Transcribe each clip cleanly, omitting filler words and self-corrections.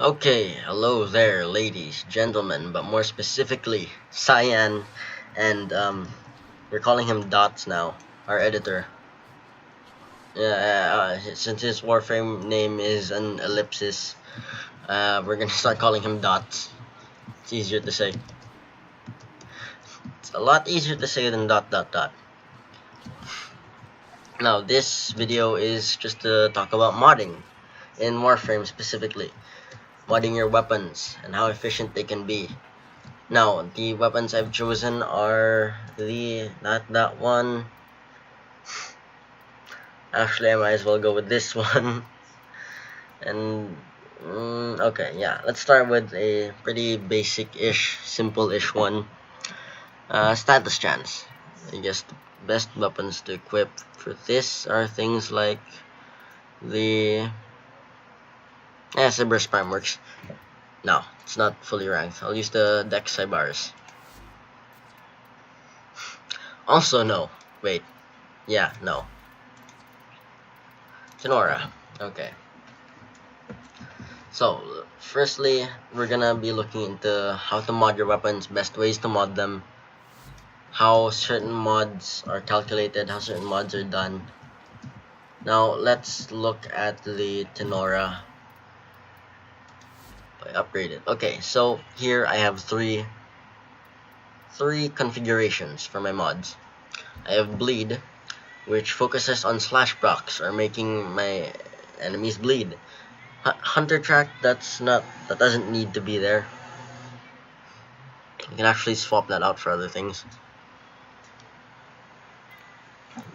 Okay, hello there, ladies, gentlemen, but more specifically, Cyan, and we're calling him Dots now, our editor. Since his Warframe name is an ellipsis, we're gonna start calling him Dots. It's easier to say. It's a lot easier to say than dot dot dot. Now, this video is just to talk about modding, in Warframe specifically. Modding your weapons, and how efficient they can be. Now, the weapons I've chosen are not that one. Actually, I might as well go with this one. And, okay, yeah. Let's start with a pretty basic-ish, simple-ish one. Status chance. I guess the best weapons to equip for this are things like the... Cyber's Prime works. No, it's not fully ranked. I'll use the Dex Cybars. Also, no. Wait. Yeah, no. Tenora. Okay. So, firstly, we're gonna be looking into how to mod your weapons, best ways to mod them, how certain mods are calculated, how certain mods are done. Now, let's look at the Tenora. I upgraded. Okay, so here I have three configurations for my mods. I have Bleed, which focuses on slash procs, or making my enemies bleed. Hunter track, that doesn't need to be there. You can actually swap that out for other things.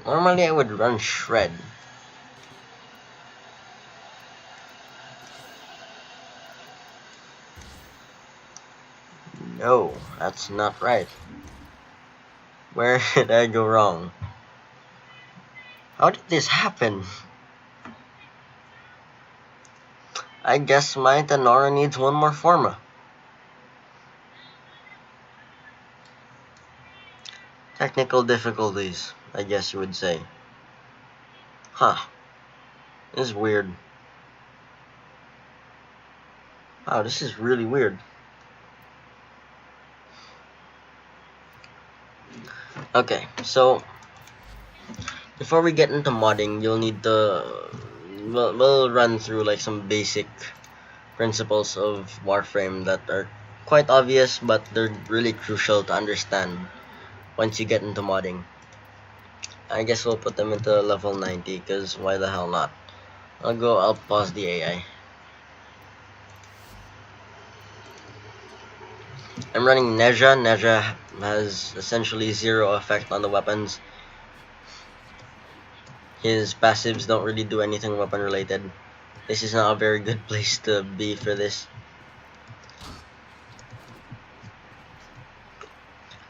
Normally I would run shred. No, that's not right. Where did I go wrong? How did this happen? I guess my Tenora needs one more forma. Technical difficulties, I guess you would say. Huh. This is weird. Wow, this is really weird. Okay, so before we get into modding, you'll need to we'll run through like some basic principles of Warframe that are quite obvious, but they're really crucial to understand once you get into modding. I guess we'll put them into level 90, because why the hell not? I'll pause the AI. I'm running Nezha. Nezha has essentially zero effect on the weapons. His passives don't really do anything weapon related. This is not a very good place to be for this.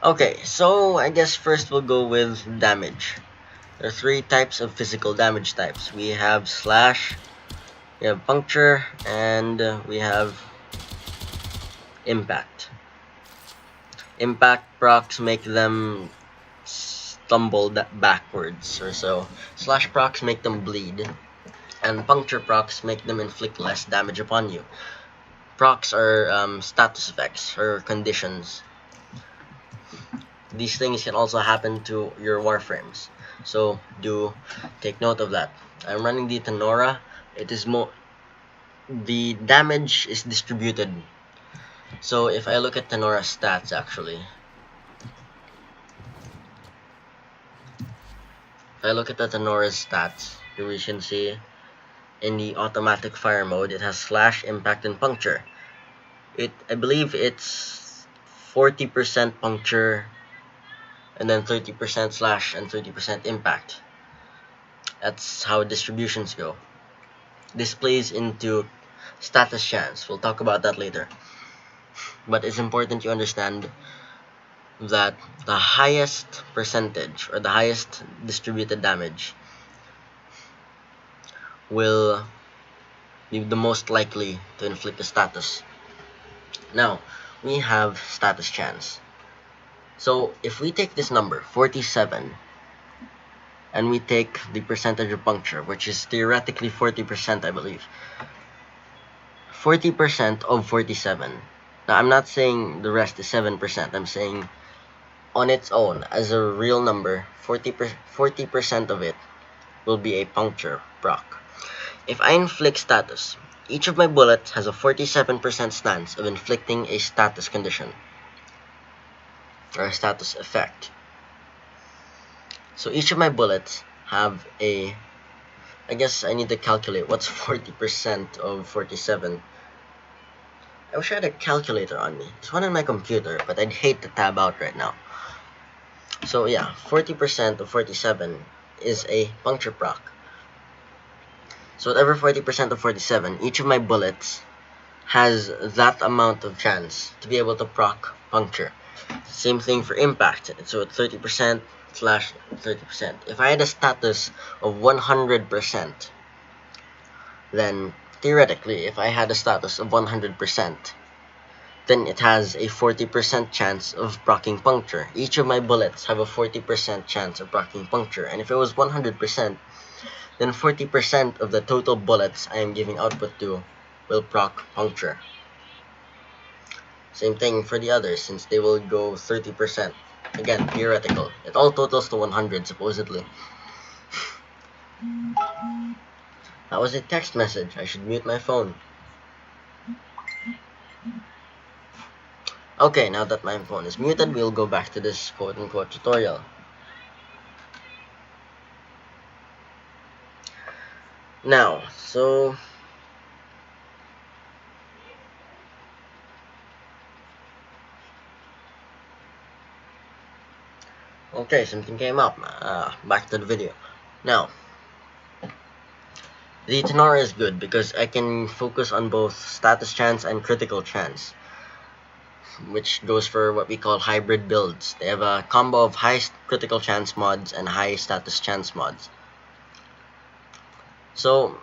Okay, so I guess first we'll go with damage. There are three types of physical damage types. We have slash, we have puncture, and we have impact. Impact procs make them stumble backwards or so. Slash procs make them bleed, and puncture procs make them inflict less damage upon you. Procs are status effects or conditions. These things can also happen to your Warframes, so do take note of that. I'm running the Tenora. It is the damage is distributed. So if I look at Tenora's stats, actually, if I look at the Tenora's stats, we can see in the automatic fire mode, it has slash, impact, and puncture. I believe it's 40% puncture, and then 30% slash and 30% impact. That's how distributions go. This plays into status chance. We'll talk about that later. But it's important you understand that the highest percentage or the highest distributed damage will be the most likely to inflict a status. Now, we have status chance. So if we take this number, 47, and we take the percentage of puncture, which is theoretically 40%, I believe. 40% of 47. Now, I'm not saying the rest is 7%. I'm saying on its own, as a real number, 40% of it will be a puncture proc. If I inflict status, each of my bullets has a 47% chance of inflicting a status condition, or a status effect. So each of my bullets have a... I guess I need to calculate what's 40% of 47. I wish I had a calculator on me. There's one on my computer, but I'd hate to tab out right now. So yeah, 40% of 47 is a puncture proc. So whatever 40% of 47, each of my bullets has that amount of chance to be able to proc puncture. Same thing for impact. So 30% slash 30%. If I had a status of 100%, then theoretically, if I had a status of 100%, then it has a 40% chance of proccing puncture. Each of my bullets have a 40% chance of proccing puncture. And if it was 100%, then 40% of the total bullets I am giving output to will proc puncture. Same thing for the others, since they will go 30%. Again, theoretical. It all totals to 100, supposedly. That was a text message. I should mute my phone. Okay, now that my phone is muted, we'll go back to this quote-unquote tutorial. Now, so... okay, something came up. Back to the video. Now, the Tenora is good because I can focus on both status chance and critical chance, which goes for what we call hybrid builds. They have a combo of high critical chance mods and high status chance mods. So,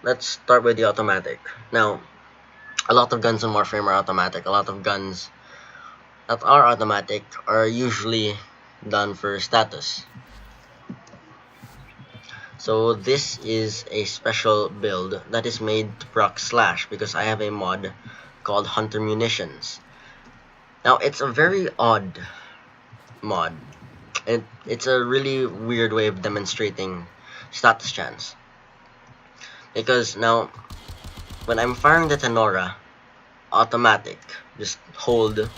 let's start with the automatic. Now, a lot of guns in Warframe are automatic. A lot of guns that are automatic are usually done for status. So this is a special build that is made to proc slash because I have a mod called Hunter Munitions. Now it's a very odd mod. It's a really weird way of demonstrating status chance. Because now when I'm firing the Tenora, automatic, just hold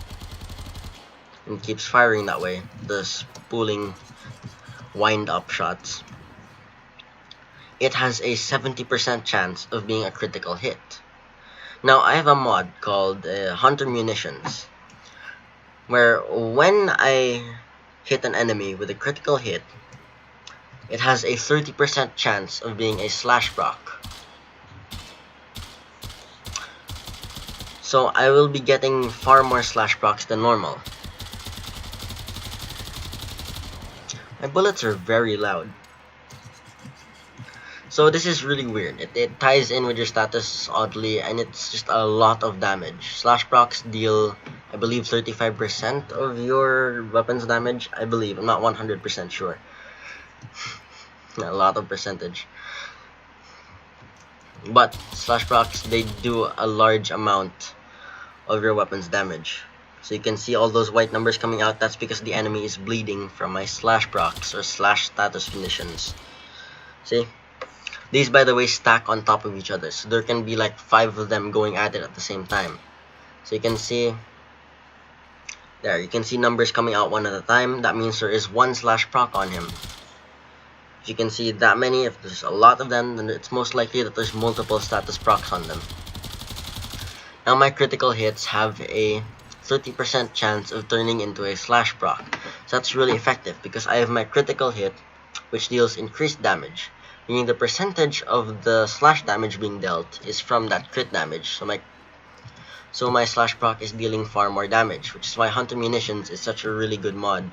and keeps firing that way, the spooling wind up shots. It has a 70% chance of being a critical hit. Now, I have a mod called Hunter Munitions, where when I hit an enemy with a critical hit, it has a 30% chance of being a slash proc. So I will be getting far more slash procs than normal. My bullets are very loud. So this is really weird. It ties in with your status oddly, and it's just a lot of damage. Slash procs deal, I believe, 35% of your weapons damage. I believe. I'm not 100% sure. A lot of percentage. But slash procs, they do a large amount of your weapons damage. So you can see all those white numbers coming out. That's because the enemy is bleeding from my slash procs or slash status conditions. See? These, by the way, stack on top of each other. So there can be like 5 of them going at it at the same time. So you can see... there, you can see numbers coming out one at a time. That means there is 1 slash proc on him. If you can see that many, if there's a lot of them, then it's most likely that there's multiple status procs on them. Now my critical hits have a 30% chance of turning into a slash proc. So that's really effective because I have my critical hit, which deals increased damage. Meaning the percentage of the slash damage being dealt is from that crit damage. So my slash proc is dealing far more damage, which is why Hunter Munitions is such a really good mod.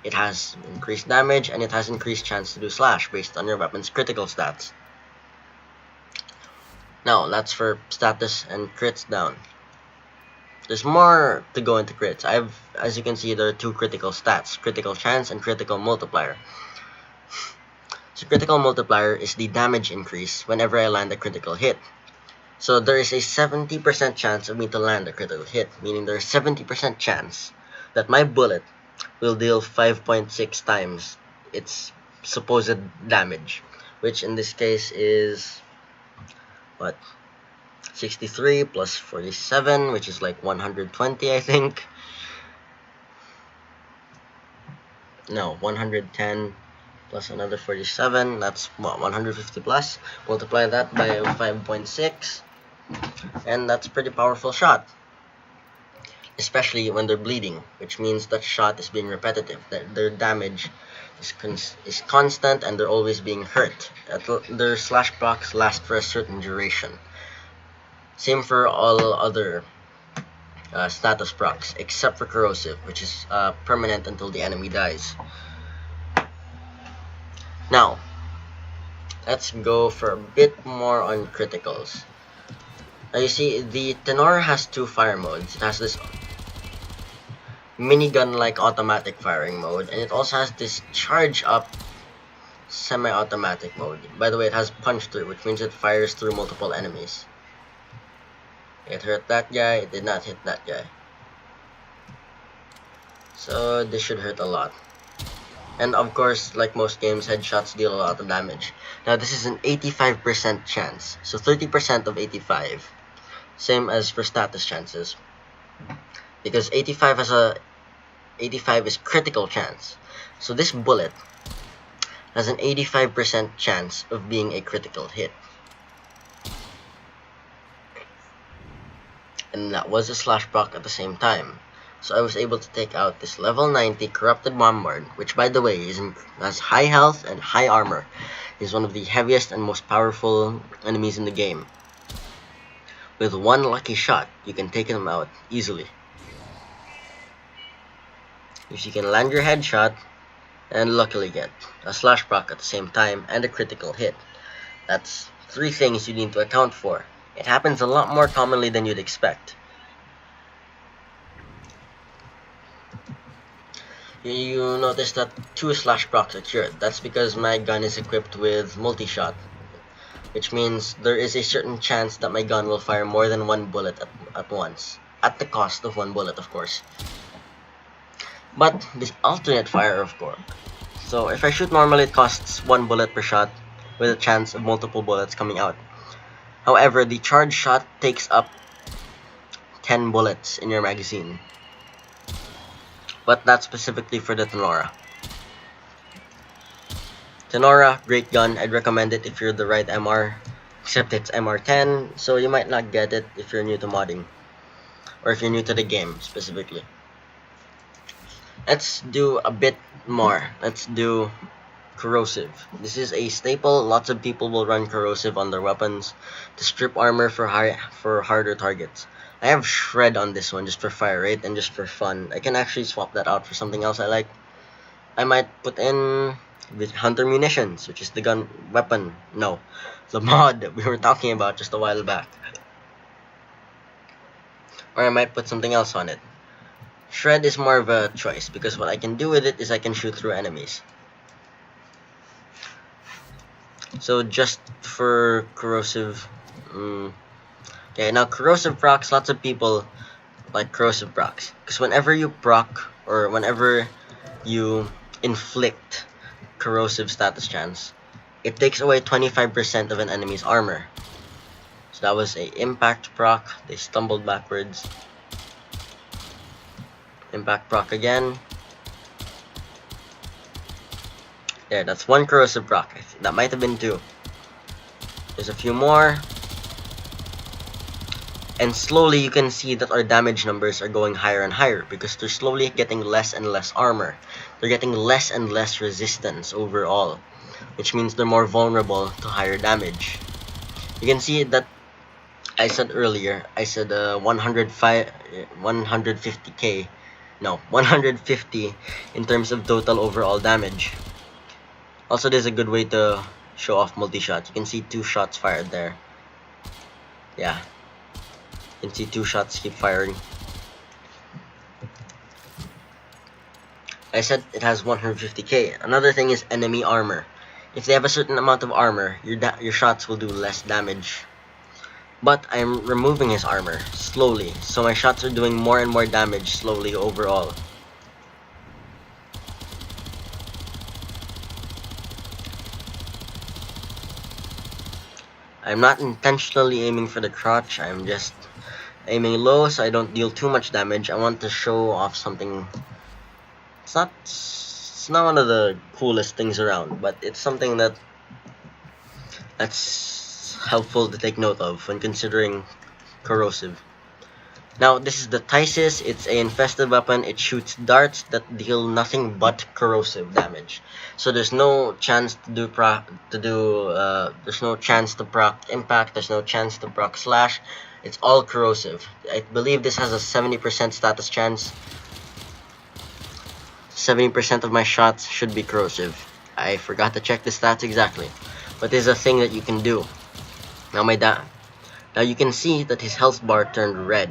It has increased damage and it has increased chance to do slash based on your weapon's critical stats. Now that's for status and crits down. There's more to go into crits. As you can see, there are 2 critical stats, critical chance and critical multiplier. So critical multiplier is the damage increase whenever I land a critical hit. So there is a 70% chance of me to land a critical hit, meaning there's 70% chance that my bullet will deal 5.6 times its supposed damage, which in this case is, what, 63 plus 47, which is like 120, I think. No, 110 plus another 47, that's what, 150 plus. Multiply that by 5.6, and that's a pretty powerful shot, especially when they're bleeding, which means that shot is being repetitive, that their damage is constant and they're always being hurt. Their slash procs last for a certain duration. Same for all other status procs, except for corrosive, which is permanent until the enemy dies. Now, let's go for a bit more on criticals. Now you see, the Tenor has two fire modes. It has this minigun-like automatic firing mode, and it also has this charge-up semi-automatic mode. By the way, it has punch-through, which means it fires through multiple enemies. It hurt that guy, it did not hit that guy. So this should hurt a lot. And of course, like most games, headshots deal a lot of damage. Now this is an 85% chance, so 30% of 85. Same as for status chances. Because 85 is critical chance. So this bullet has an 85% chance of being a critical hit. And that was a slash proc at the same time. So I was able to take out this level 90 Corrupted Bombard, which by the way has high health and high armor. He's one of the heaviest and most powerful enemies in the game. With one lucky shot, you can take him out easily. If you can land your headshot, and luckily get a slash proc at the same time and a critical hit. That's 3 things you need to account for. It happens a lot more commonly than you'd expect. You notice that 2 slash procs occurred. That's because my gun is equipped with multi-shot, which means there is a certain chance that my gun will fire more than 1 bullet at once, at the cost of 1 bullet, of course. But this alternate fire, of course. So if I shoot normally, it costs 1 bullet per shot with a chance of multiple bullets coming out. However, the charge shot takes up 10 bullets in your magazine. But that's specifically for the Tenora. Tenora, great gun. I'd recommend it if you're the right MR. Except it's MR10, so you might not get it if you're new to modding. Or if you're new to the game, specifically. Let's do a bit more. Let's do corrosive. This is a staple. Lots of people will run corrosive on their weapons to strip armor for harder targets. I have shred on this one just for fire rate and just for fun. I can actually swap that out for something else I like. I might put in hunter munitions, which is the gun weapon. No, the mod that we were talking about just a while back. Or I might put something else on it. Shred is more of a choice because what I can do with it is I can shoot through enemies. So just for corrosive, okay, now corrosive procs, lots of people like corrosive procs because whenever you proc or whenever you inflict corrosive status chance, it takes away 25% of an enemy's armor. So that was a impact proc. They stumbled backwards. Impact proc again. There, that's 1 corrosive proc. That might have been 2. There's a few more. And slowly you can see that our damage numbers are going higher and higher because they're slowly getting less and less armor. They're getting less and less resistance overall, which means they're more vulnerable to higher damage. You can see that I said earlier, 150k. No, 150 in terms of total overall damage. Also, there's a good way to show off multi-shot. You can see 2 shots fired there. Yeah. You can see 2 shots keep firing. I said it has 150k. Another thing is enemy armor. If they have a certain amount of armor, your shots will do less damage. But I'm removing his armor slowly, so my shots are doing more and more damage slowly overall. I'm not intentionally aiming for the crotch, I'm just aiming low so I don't deal too much damage. I want to show off something. It's not one of the coolest things around, but it's something that's helpful to take note of when considering corrosive. Now, this is the Tysis. It's a infested weapon. It shoots darts that deal nothing but corrosive damage. So there's no chance to do there's no chance to proc impact. There's no chance to proc slash. It's all corrosive. I believe this has a 70% status chance. 70% of my shots should be corrosive. I forgot to check the stats exactly, but this is a thing that you can do. Now you can see that his health bar turned red.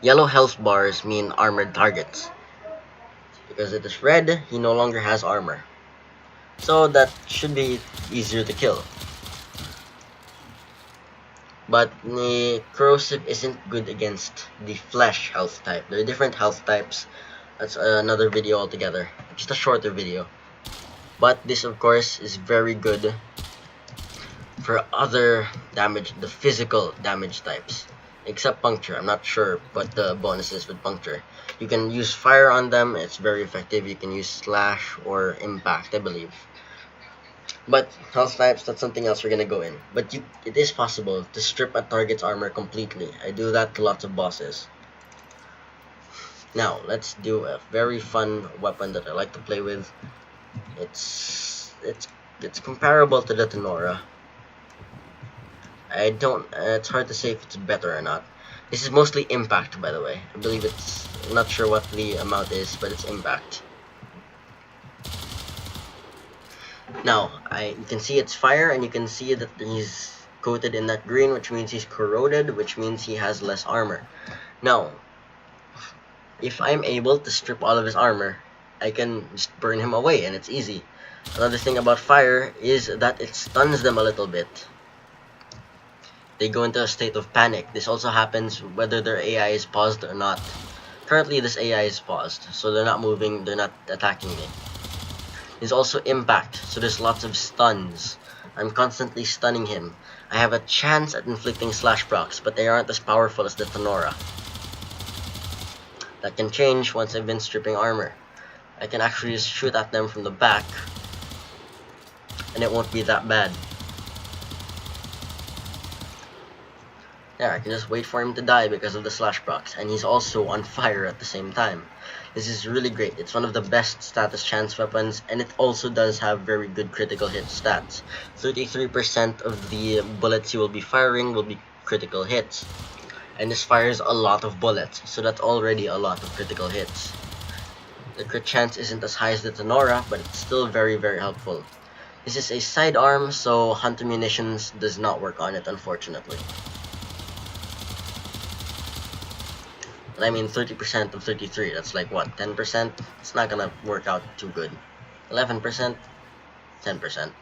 Yellow health bars mean armored targets. Because it is red, he no longer has armor. So that should be easier to kill. But the corrosive isn't good against the flesh health type. There are different health types. That's another video altogether. Just a shorter video. But this, of course, is very good for other damage, the physical damage types. Except puncture. I'm not sure what the bonus is with puncture. You can use fire on them. It's very effective. You can use slash or impact, I believe. But health types, that's something else we're gonna go in. But it is possible to strip a target's armor completely. I do that to lots of bosses. Now, let's do a very fun weapon that I like to play with. It's comparable to the Tenora. It's hard to say if it's better or not. This is mostly impact, by the way. I believe I'm not sure what the amount is, but it's impact. Now, you can see it's fire, and you can see that he's coated in that green, which means he's corroded, which means he has less armor. Now, if I'm able to strip all of his armor, I can just burn him away, and it's easy. Another thing about fire is that it stuns them a little bit. They go into a state of panic. This also happens whether their AI is paused or not. Currently, this AI is paused, so they're not moving, they're not attacking me. There's also impact, so there's lots of stuns. I'm constantly stunning him. I have a chance at inflicting slash procs, but they aren't as powerful as the Tenora. That can change once I've been stripping armor. I can actually just shoot at them from the back, and it won't be that bad. There, I can just wait for him to die because of the slash procs, and he's also on fire at the same time. This is really great. It's one of the best status chance weapons, and it also does have very good critical hit stats. 33% of the bullets you will be firing will be critical hits. And this fires a lot of bullets, so that's already a lot of critical hits. The crit chance isn't as high as the Tenora, but it's still very, very helpful. This is a sidearm, so hunter munitions does not work on it, unfortunately. But I mean 30% of 33, that's like what, 10%? It's not gonna work out too good. 11%? 10%.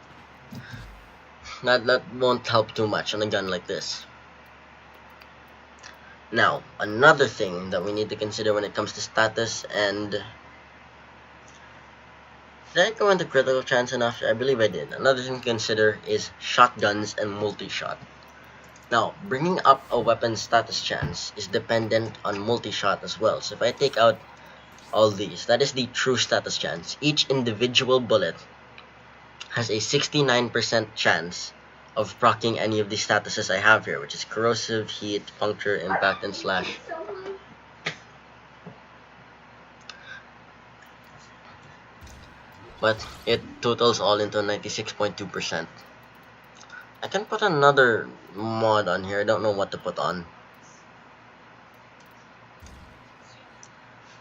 That won't help too much on a gun like this. Now, another thing that we need to consider when it comes to status, and did I go into critical chance enough? I believe I did. Another thing to consider is shotguns and multi-shot. Now, bringing up a weapon status chance is dependent on multi-shot as well. So if I take out all these, that is the true status chance. Each individual bullet has a 69% chance of proccing any of the statuses I have here, which is corrosive, heat, puncture, impact, and slash. But it totals all into 96.2%. I can put another mod on here. I don't know what to put on.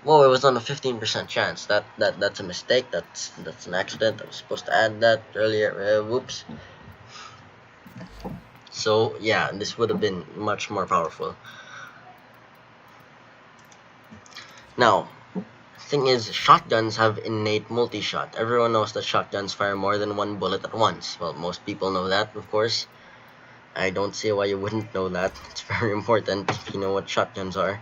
Whoa, it was on a 15% chance. That's a mistake. That's an accident. I was supposed to add that earlier. Whoops. So yeah, this would have been much more powerful. Now, thing is, shotguns have innate multi-shot. Everyone knows that shotguns fire more than one bullet at once. Well, most people know that, of course. I don't see why you wouldn't know that. It's very important if you know what shotguns are.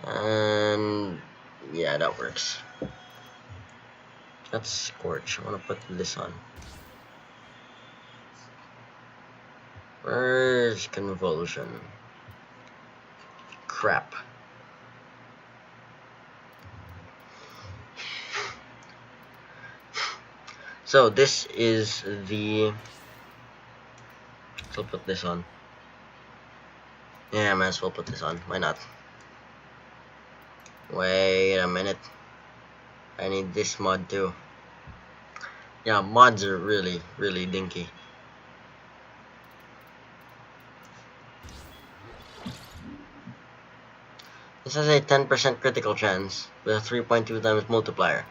And yeah, that works. Let's Scorch. I want to put this on. Where's Convulsion? Crap. So this is the... I'll put this on. Yeah, I might as well put this on. Why not? Wait a minute. I need this mod too. Yeah, mods are really, really dinky. This has a 10% critical chance with a 3.2 times multiplier.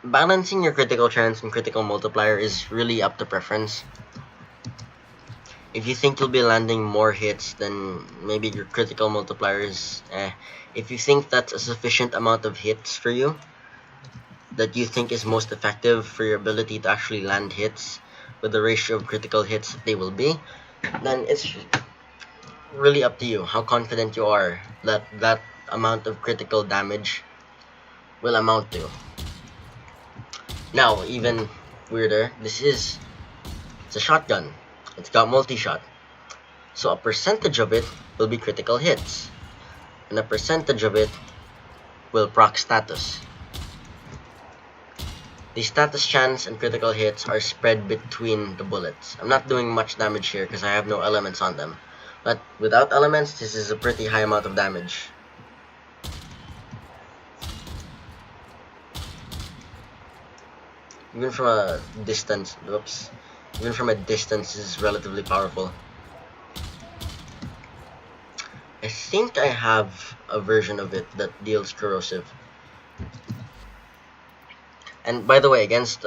Balancing your critical chance and critical multiplier is really up to preference. If you think you'll be landing more hits, then maybe your critical multiplier is If you think that's a sufficient amount of hits for you, that you think is most effective for your ability to actually land hits with the ratio of critical hits that they will be, then it's really up to you how confident you are that that amount of critical damage will amount to. Now, even weirder, it's a shotgun. It's got multi-shot. So a percentage of it will be critical hits. And a percentage of it will proc status. The status chance and critical hits are spread between the bullets. I'm not doing much damage here because I have no elements on them. But without elements, this is a pretty high amount of damage. Even from a distance, even from a distance, this is relatively powerful. I think I have a version of it that deals corrosive. And by the way, against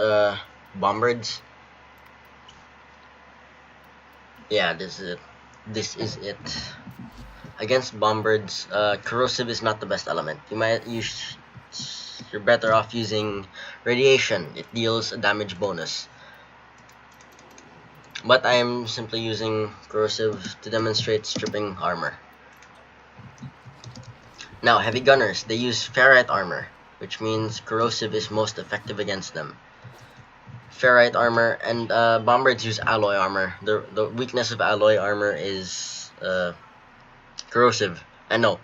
bombards, yeah, this is it. Against bombards, corrosive is not the best element. You're better off using radiation. It deals a damage bonus. But I am simply using corrosive to demonstrate stripping armor. Now, heavy gunners, they use ferrite armor, which means corrosive is most effective against them. Ferrite armor, and bombards use alloy armor. The weakness of alloy armor is corrosive. No,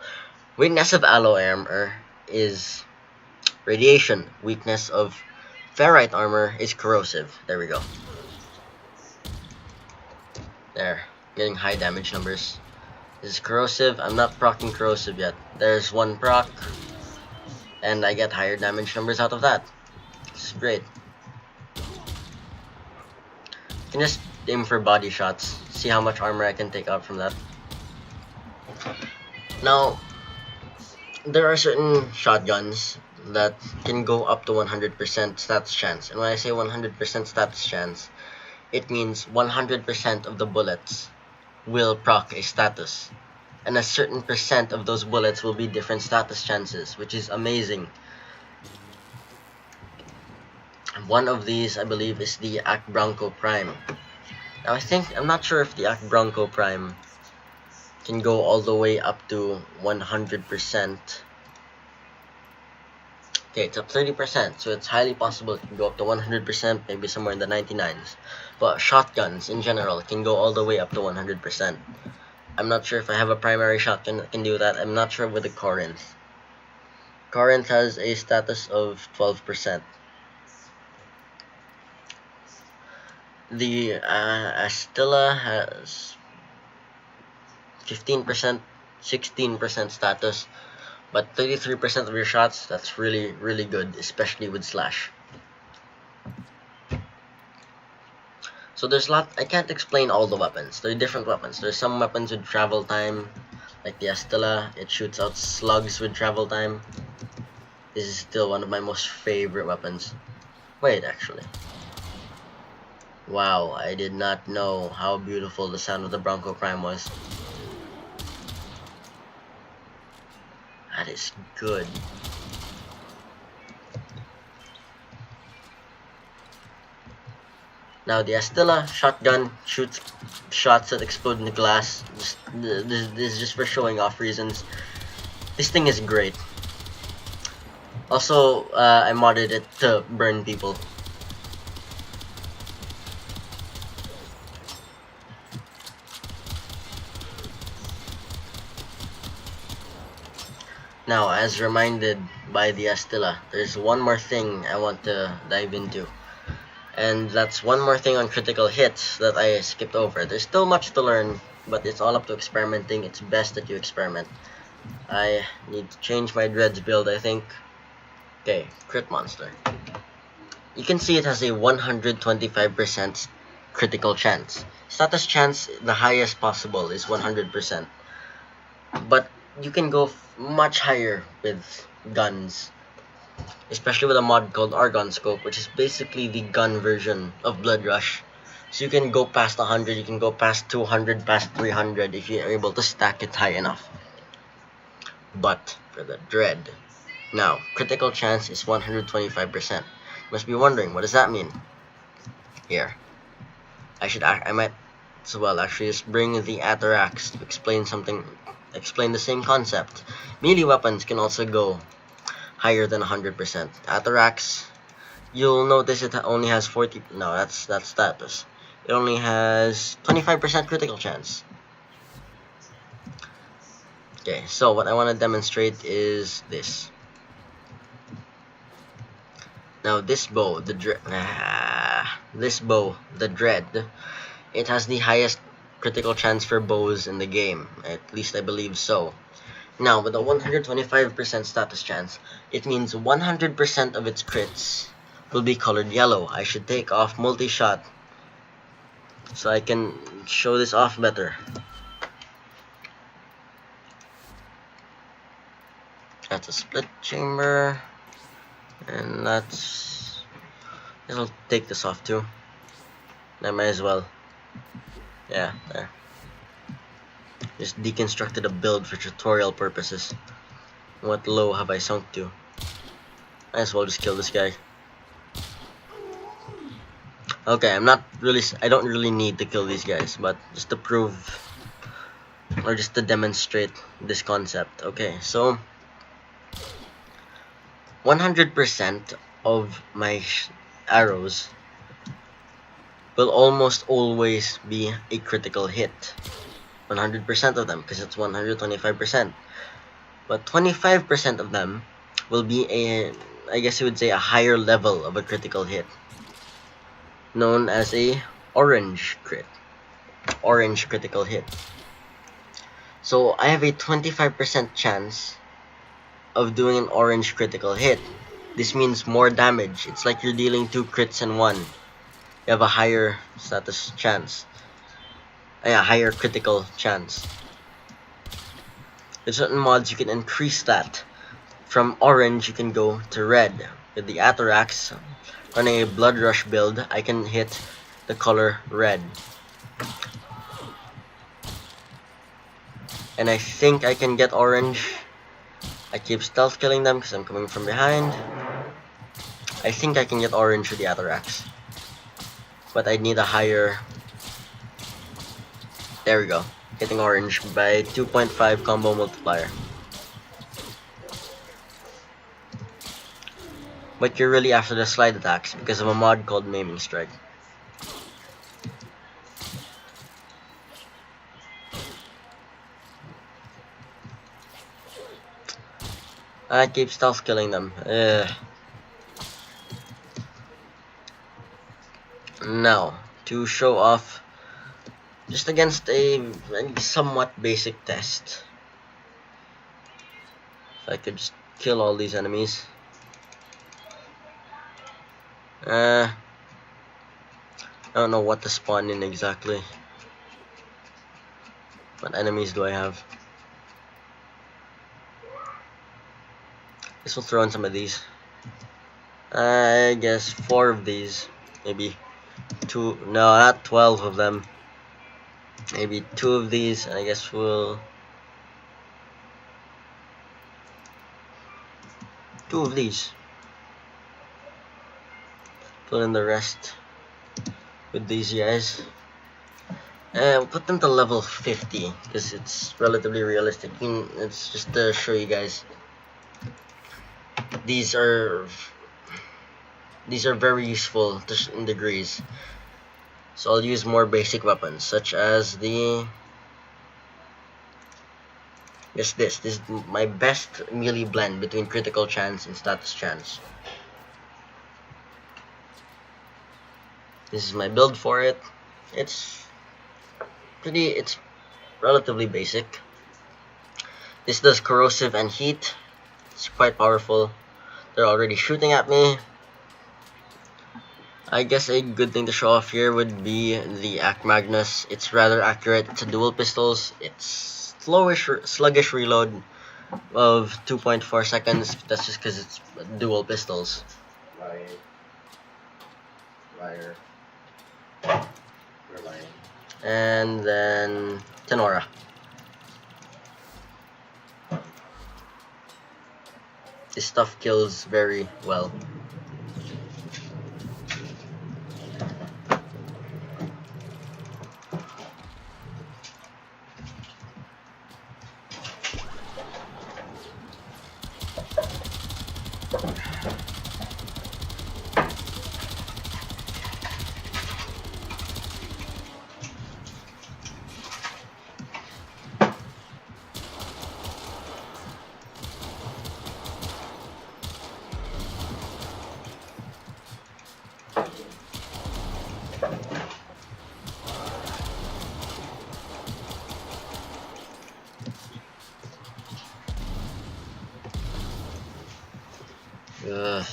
weakness of alloy armor is radiation. Weakness of ferrite armor is corrosive. There we go. There, getting high damage numbers. This is corrosive. I'm not proccing corrosive yet. There's one proc, and I get higher damage numbers out of that. This is great. I can just aim for body shots, see how much armor I can take out from that. Now, there are certain shotguns that can go up to 100% status chance. And when I say 100% status chance, it means 100% of the bullets will proc a status. And a certain percent of those bullets will be different status chances, which is amazing. One of these, I believe, is the Ak Bronco Prime. Now, I'm not sure if the Ak Bronco Prime can go all the way up to 100%. Okay, it's up 30%, so it's highly possible it can go up to 100%, maybe somewhere in the 99s. But shotguns, in general, can go all the way up to 100%. I'm not sure if I have a primary shotgun that can do that. I'm not sure with the Corinth. Corinth has a status of 12%. The Astilla has 15%, 16% status, but 33% of your shots, that's really, really good, especially with Slash. So there's a lot, I can't explain all the weapons. There are different weapons. There's some weapons with travel time, like the Astilla. It shoots out slugs with travel time. This is still one of my most favorite weapons. Wait, actually. Wow, I did not know how beautiful the sound of the Bronco Prime was. That is good. Now the Astilla shotgun shoots shots that explode in the glass. This is just for showing off reasons. This thing is great. Also, I modded it to burn people. Now, as reminded by the Astilla, there's one more thing I want to dive into. And that's one more thing on critical hits that I skipped over. There's still much to learn, but it's all up to experimenting. It's best that you experiment. I need to change my Dreads build, I think. Okay, crit monster. You can see it has a 125% critical chance. Status chance, the highest possible, is 100%. But you can go much higher with guns. Especially with a mod called Argon Scope, which is basically the gun version of Blood Rush. So you can go past 100, you can go past 200, past 300 if you're able to stack it high enough. But for the Dread, now, critical chance is 125%. You must be wondering, what does that mean? Here. I might as well actually just bring the Atarax to explain the same concept. Melee weapons can also go higher than 100%. Atarax, you'll notice it only has 40, no, that's status. It only has 25% critical chance. Okay, so what I want to demonstrate is this. Now this bow, the Dread, it has the highest critical chance for bows in the game. At least I believe so. Now, with a 125% status chance, it means 100% of its crits will be colored yellow. I should take off multi-shot so I can show this off better. That's a split chamber. And I'll take this off too. I might as well. Yeah, there. Just deconstructed a build for tutorial purposes. What low have I sunk to? Might as well just kill this guy. Okay, I don't really need to kill these guys, but just to prove, or just to demonstrate this concept. Okay, so 100% of my arrows will almost always be a critical hit. 100% of them, because it's 125%. But 25% of them will be I guess you would say, a higher level of a critical hit, known as a orange critical hit. So I have a 25% chance of doing an orange critical hit. This means more damage. It's like you're dealing 2 crits in one. You have a higher status chance. A higher critical chance. With certain mods, you can increase that. From orange, you can go to red. With the Atarax, running a Blood Rush build, I can hit the color red. And I think I can get orange. I keep stealth killing them because I'm coming from behind. I think I can get orange with the Atarax. But I need a higher... There we go. Hitting orange by 2.5 combo multiplier. But you're really after the slide attacks because of a mod called Maiming Strike. I keep stealth killing them. Now, to show off, just against a somewhat basic test. If I could just kill all these enemies. I don't know what to spawn in exactly. What enemies do I have? Guess we'll throw in some of these. I guess 4 of these. Maybe 2. No, not 12 of them. Maybe 2 of these. And I guess we'll... 2 of these. Fill in the rest with these guys. And we'll put them to level 50 because it's relatively realistic. It's just to show you guys. These are very useful in degrees. So I'll use more basic weapons such as the this is my best melee blend between critical chance and status chance. This is my build for it. It's relatively basic. This does corrosive and heat. It's quite powerful. They're already shooting at me. I guess a good thing to show off here would be the Act Magnus. It's rather accurate. It's a dual pistols. It's sluggish reload of 2.4 seconds. That's just because it's dual pistols. Liar. You're lying. And then Tenora. This stuff kills very well. Ugh.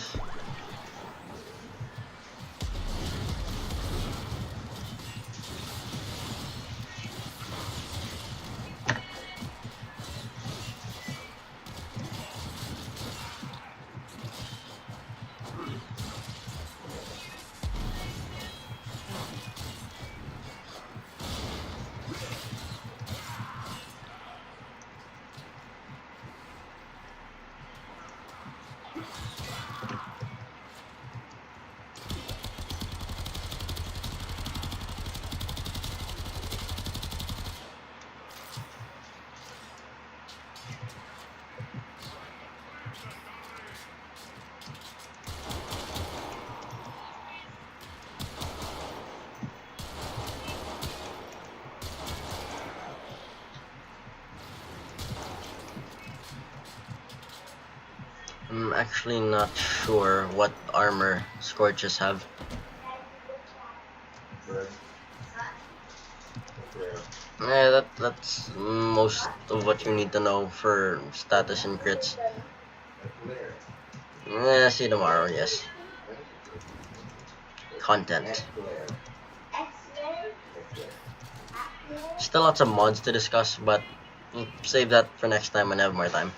I'm actually not sure what armor Scorches have. Yeah, that's most of what you need to know for status and crits. Yeah, see you tomorrow, yes. Content. Still lots of mods to discuss, but we'll save that for next time when I have more time.